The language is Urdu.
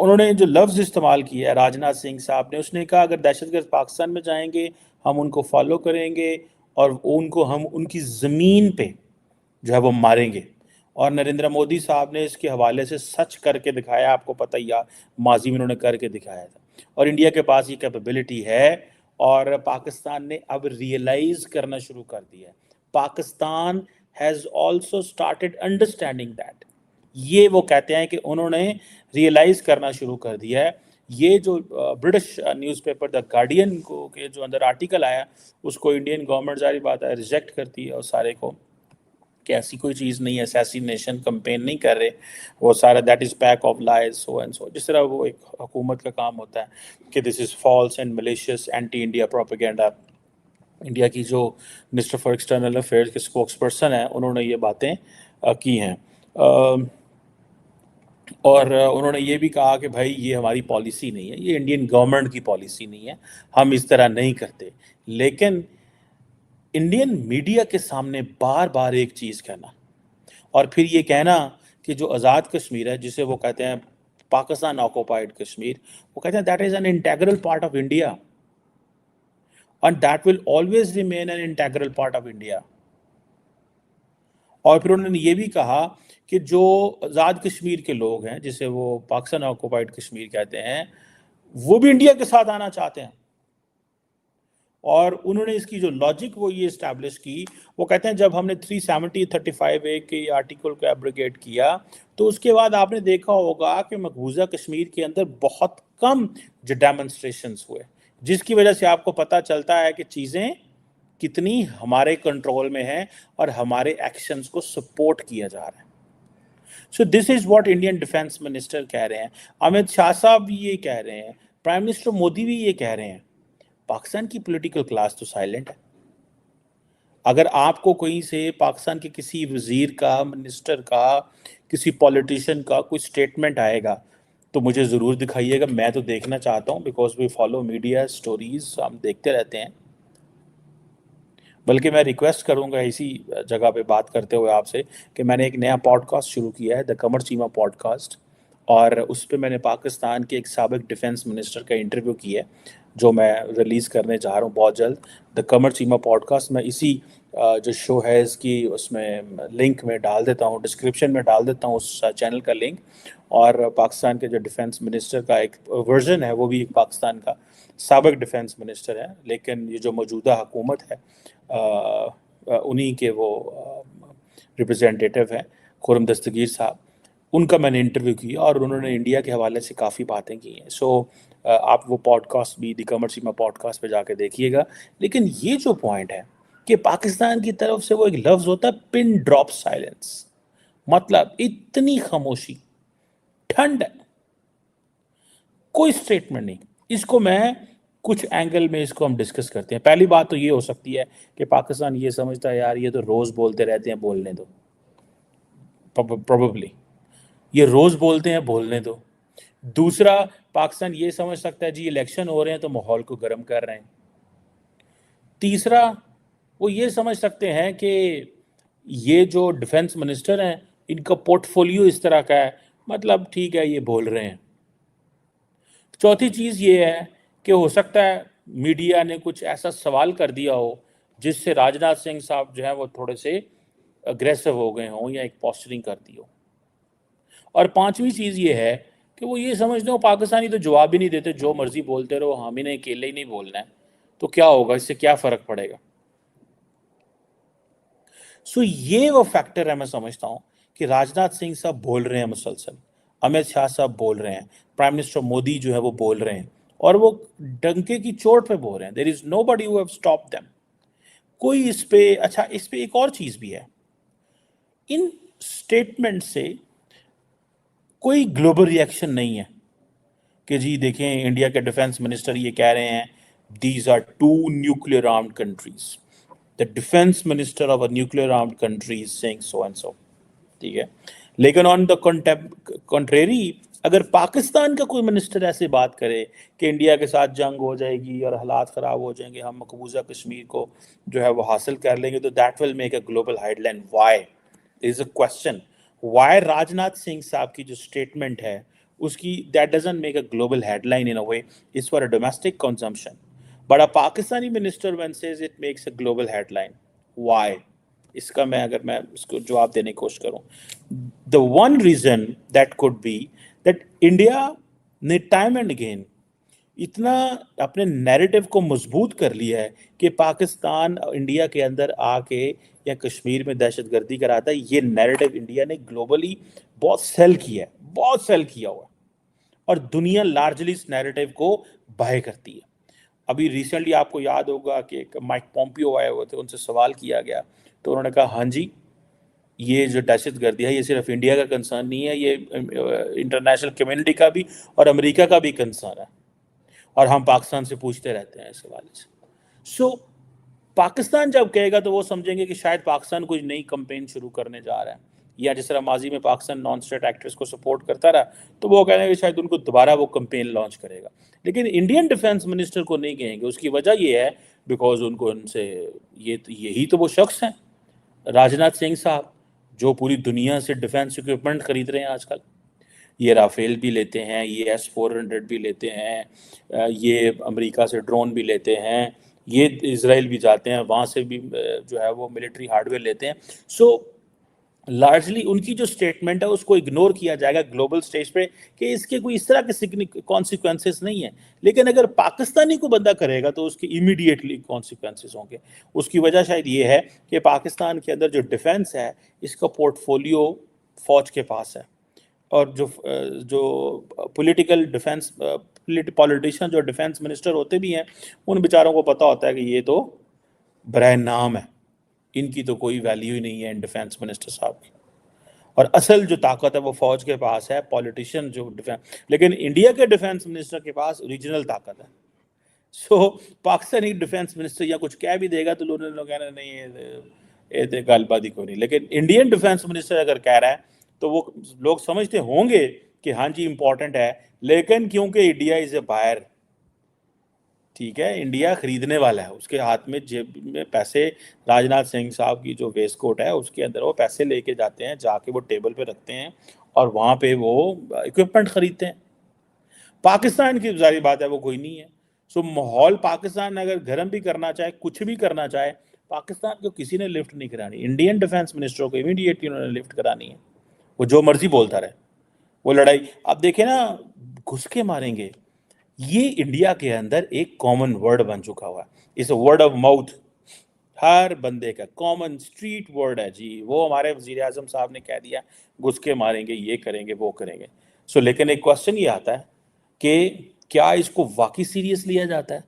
انہوں نے جو لفظ استعمال کیا ہے راجناتھ سنگھ صاحب نے، اس نے کہا اگر دہشت گرد پاکستان میں جائیں گے ہم ان کو فالو کریں گے اور ان کو ہم ان کی زمین پہ جو ہے وہ ماریں گے. اور نریندر مودی صاحب نے اس کے حوالے سے سچ کر کے دکھایا، آپ کو پتہ ہی ماضی میں انہوں نے کر کے دکھایا تھا. اور انڈیا کے پاس یہ کیپیبلٹی ہے، اور پاکستان نے اب ریئلائز کرنا شروع کر دیا ہے. Pakistan has also started understanding that. یہ وہ کہتے ہیں کہ انہوں نے ریئلائز کرنا شروع کر دیا ہے. یہ جو British news paper the guardian کو کے جو اندر آرٹیکل آیا اس کو انڈین گورنمنٹ ظاہر بات ہے ریجیکٹ کرتی ہے، اور سارے کو کہ ایسی کوئی چیز نہیں ہے، اسیسینیشن کمپین نہیں کر رہے وہ سارا، that is pack of lies so and so, جس طرح وہ ایک حکومت کا کام ہوتا ہے کہ this is false and malicious anti India propaganda. India کی جو منسٹر فار ایکسٹرنل افیئرز کے اسپوکس پرسن ہیں انہوں نے یہ باتیں کی ہیں. اور انہوں نے یہ بھی کہا کہ بھائی یہ ہماری پالیسی نہیں ہے، یہ انڈین گورنمنٹ کی پالیسی نہیں ہے، ہم اس طرح نہیں کرتے. لیکن انڈین میڈیا کے سامنے بار بار ایک چیز کہنا اور پھر یہ کہنا کہ جو آزاد کشمیر ہے جسے وہ کہتے ہیں پاکستان آکوپائڈ کشمیر، وہ کہتے ہیں that is an integral part of India and that will always remain an integral part of India. اور پھر انہوں نے یہ بھی کہا کہ جو آزاد کشمیر کے لوگ ہیں جسے وہ پاکستان آکوپائڈ کشمیر کہتے ہیں وہ بھی انڈیا کے ساتھ آنا چاہتے ہیں. اور انہوں نے اس کی جو لاجک وہ یہ اسٹیبلش کی، وہ کہتے ہیں جب ہم نے 370-35A کے آرٹیکل کو ایبروگیٹ کیا تو اس کے بعد آپ نے دیکھا ہوگا کہ مقبوضہ کشمیر کے اندر بہت کم جو ڈیمونسٹریشنز ہوئے، جس کی وجہ سے آپ کو پتہ چلتا ہے کہ چیزیں کتنی ہمارے کنٹرول میں ہیں اور ہمارے ایکشنز کو سپورٹ کیا جا رہا ہے. So this is what Indian defence minister کہہ رہے ہیں، امت شاہ صاحب بھی یہ کہہ رہے ہیں، پرائم منسٹر مودی بھی یہ کہہ رہے ہیں. پاکستان کی پولیٹیکل کلاس تو سائلنٹ ہے. اگر آپ کو کہیں سے پاکستان کے کسی وزیر کا، منسٹر کا، کسی پولیٹیشین کا کوئی سٹیٹمنٹ آئے گا تو مجھے ضرور دکھائیے گا، میں تو دیکھنا چاہتا ہوں، because we follow media stories, ہم دیکھتے رہتے ہیں. بلکہ میں ریکویسٹ کروں گا اسی جگہ پہ بات کرتے ہوئے آپ سے کہ میں نے ایک نیا پوڈ کاسٹ شروع کیا ہے دا قمر چیمہ پوڈ کاسٹ، اور اس پہ میں نے پاکستان کے ایک سابق ڈیفنس منسٹر کا انٹرویو کیا ہے جو میں ریلیز کرنے جا رہا ہوں بہت جلد، دا قمر چیمہ پوڈ کاسٹ. میں اسی جو شو ہے اس کی اس میں لنک میں ڈال دیتا ہوں، ڈسکرپشن میں ڈال دیتا ہوں اس چینل کا لنک. اور پاکستان کے جو ڈیفنس منسٹر کا ایک ورژن ہے وہ بھی ایک پاکستان کا سابق ڈیفنس منسٹر ہے، لیکن یہ جو موجودہ حکومت ہے انہی کے وہ ریپرزینٹیٹیو ہیں خرم دستگیر صاحب، ان کا میں نے انٹرویو کیا اور انہوں نے انڈیا کے حوالے سے کافی باتیں کی ہیں. سو آپ وہ پوڈ کاسٹ بھی دی قمر چیمہ پوڈ کاسٹ پہ جا کے دیکھیے گا. لیکن یہ جو پوائنٹ ہے کہ پاکستان کی طرف سے وہ ایک لفظ ہوتا ہے پن ڈراپ سائلنس، مطلب اتنی خاموشی، ٹھنڈ، کوئی سٹیٹمنٹ نہیں. اس کو میں کچھ اینگل میں اس کو ہم ڈسکس کرتے ہیں. پہلی بات تو یہ ہو سکتی ہے کہ پاکستان یہ سمجھتا ہے یار یہ تو روز بولتے رہتے ہیں، بولنے دو، پروبیبلی یہ روز بولتے ہیں، بولنے دو. دوسرا، پاکستان یہ سمجھ سکتا ہے جی الیکشن ہو رہے ہیں تو ماحول کو گرم کر رہے ہیں. تیسرا، وہ یہ سمجھ سکتے ہیں کہ یہ جو ڈیفنس منسٹر ہیں ان کا پورٹ فولیو اس طرح کا ہے، مطلب ٹھیک ہے یہ بول رہے ہیں. چوتھی چیز یہ ہے کہ ہو سکتا ہے میڈیا نے کچھ ایسا سوال کر دیا ہو جس سے راجناتھ سنگھ صاحب جو ہیں وہ تھوڑے سے اگریسو ہو گئے ہوں یا ایک پوسچرنگ کر دی ہو. اور پانچویں چیز یہ ہے کہ وہ یہ سمجھتے ہو پاکستانی تو جواب ہی نہیں دیتے، جو مرضی بولتے رہو، ہم انہیں اکیلے ہی نہیں بولنا ہے تو کیا ہوگا، اس سے کیا فرق پڑے گا. سو یہ وہ فیکٹر ہے میں سمجھتا ہوں کہ راجناتھ سنگھ صاحب بول رہے ہیں مسلسل، امت شاہ صاحب بول رہے ہیں، پرائم منسٹر مودی جو ہے وہ بول رہے ہیں، اور وہ ڈنکے کی چوٹ پہ بول رہے ہیں. دیر از نو بڈی ہو ہیو اسٹاپ دیم. کوئی اس پہ اس پہ ایک اور چیز بھی ہے، ان سٹیٹمنٹ سے کوئی گلوبل ری ایکشن نہیں ہے کہ جی دیکھیں انڈیا کے ڈیفنس منسٹر یہ کہہ رہے ہیں these are two nuclear armed countries, the defence minister of a nuclear armed country is saying so and so. ٹھیک ہے، لیکن آن دا کنٹریری اگر پاکستان کا کوئی منسٹر ایسے بات کرے کہ انڈیا کے ساتھ جنگ ہو جائے گی اور حالات خراب ہو جائیں گے، ہم مقبوضہ کشمیر کو جو ہے وہ حاصل کر لیں گے، تو that will make a global headline. Why? There is a question. Why Rajnath Singh صاحب کی جو سٹیٹمنٹ ہے اس کی that doesn't make a global headline in a way, it's for a domestic consumption. But a Pakistani minister when says it makes a global headline. Why? اس کا میں اس کو جواب دینے کی کوشش کروں. The one reason that could be that India نے ٹائم اینڈ اگین اتنا اپنے نیریٹو کو مضبوط کر لیا ہے کہ پاکستان انڈیا کے اندر آ کے یا کشمیر میں دہشت گردی کراتا ہے. یہ نیریٹو انڈیا نے گلوبلی بہت سیل کیا ہے، بہت سیل کیا ہوا ہے، اور دنیا لارجلی اس نیریٹو کو بائے کرتی ہے. ابھی ریسنٹلی آپ کو یاد ہوگا کہ مائک پومپیو آئے ہوئے تھے، ان سے سوال کیا گیا تو انہوں نے کہا ہاں جی یہ جو دہشت گردی ہے یہ صرف انڈیا کا کنسرن نہیں ہے، یہ انٹرنیشنل کمیونٹی کا بھی اور امریکہ کا بھی کنسرن ہے، اور ہم پاکستان سے پوچھتے رہتے ہیں اس حوالے سے. سو پاکستان جب کہے گا تو وہ سمجھیں گے کہ شاید پاکستان کوئی نئی کمپین شروع کرنے جا رہا ہے، یا جس طرح ماضی میں پاکستان نان اسٹیٹ ایکٹرز کو سپورٹ کرتا رہا تو وہ کہیں گے شاید ان کو دوبارہ وہ کمپین لانچ کرے گا. لیکن انڈین ڈیفنس منسٹر کو نہیں کہیں گے. اس کی وجہ یہ ہے بیکاز ان کو ان سے یہی تو وہ شخص ہیں راجناتھ سنگھ صاحب جو پوری دنیا سے ڈیفنس اکوپمنٹ خرید رہے ہیں آج کل. یہ رافیل بھی لیتے ہیں، یہ S-400 بھی لیتے ہیں، یہ امریکہ سے ڈرون بھی لیتے ہیں، یہ اسرائیل بھی جاتے ہیں، وہاں سے بھی جو ہے وہ ملٹری ہارڈ ویئر لیتے ہیں. سو لارجلی ان کی جو سٹیٹمنٹ ہے اس کو اگنور کیا جائے گا گلوبل سٹیج پہ کہ اس کے کوئی اس طرح کے کانسیکوینسز نہیں ہیں. لیکن اگر پاکستانی کو بندہ کرے گا تو اس کے امیڈیٹلی کانسیکوینسز ہوں گے. اس کی وجہ شاید یہ ہے کہ پاکستان کے اندر جو ڈیفنس ہے اس کا پورٹ فولیو فوج کے پاس ہے، اور جو پولیٹیکل ڈیفنس پولیٹیشین جو ڈیفنس منسٹر ہوتے بھی ہیں ان بیچاروں کو پتہ ہوتا ہے کہ یہ تو برائے نام ہے، ان کی تو کوئی ویلیو ہی نہیں ہے ان ڈیفنس منسٹر صاحب کی، اور اصل جو طاقت ہے وہ فوج کے پاس ہے، پولیٹیشین جو ڈیفنس. لیکن انڈیا کے ڈیفنس منسٹر کے پاس ریجنل طاقت ہے. سو پاکستانی ڈیفنس منسٹر یا کچھ کہہ بھی دے گا تو لوگ کہنا نہیں یہ گل بات ہی کوئی نہیں. لیکن انڈین ڈیفنس منسٹر اگر کہہ رہا ہے تو وہ لوگ سمجھتے ہوں گے کہ ہاں جی امپورٹنٹ ہے، لیکن کیونکہ انڈیا از اے بائر، ٹھیک ہے، انڈیا خریدنے والا ہے، اس کے ہاتھ میں جیب میں پیسے، راجناتھ سنگھ صاحب کی جو ویسٹ کوٹ ہے اس کے اندر وہ پیسے لے کے جاتے ہیں، جا کے وہ ٹیبل پہ رکھتے ہیں اور وہاں پہ وہ اکوپمنٹ خریدتے ہیں. پاکستان کی ظاہری بات ہے وہ کوئی نہیں ہے. سو ماحول پاکستان اگر گرم بھی کرنا چاہے، کچھ بھی کرنا چاہے، پاکستان کو کسی نے لفٹ نہیں کرانی. انڈین ڈیفنس منسٹر کو امیڈیٹلی انہوں نے لفٹ کرانی ہے. وہ جو مرضی بولتا رہے، وہ لڑائی آپ دیکھیں نا، گھس کے ماریں گے. یہ انڈیا کے اندر ایک کامن ورڈ بن چکا ہوا ہے، اس ورڈ آف ماؤتھ ہر بندے کا کامن اسٹریٹ ورڈ ہے جی. وہ ہمارے وزیر اعظم صاحب نے کہہ دیا گھس کے ماریں گے، یہ کریں گے وہ کریں گے. سو لیکن ایک کوسچن یہ آتا ہے کہ کیا اس کو واقعی سیریس لیا جاتا ہے؟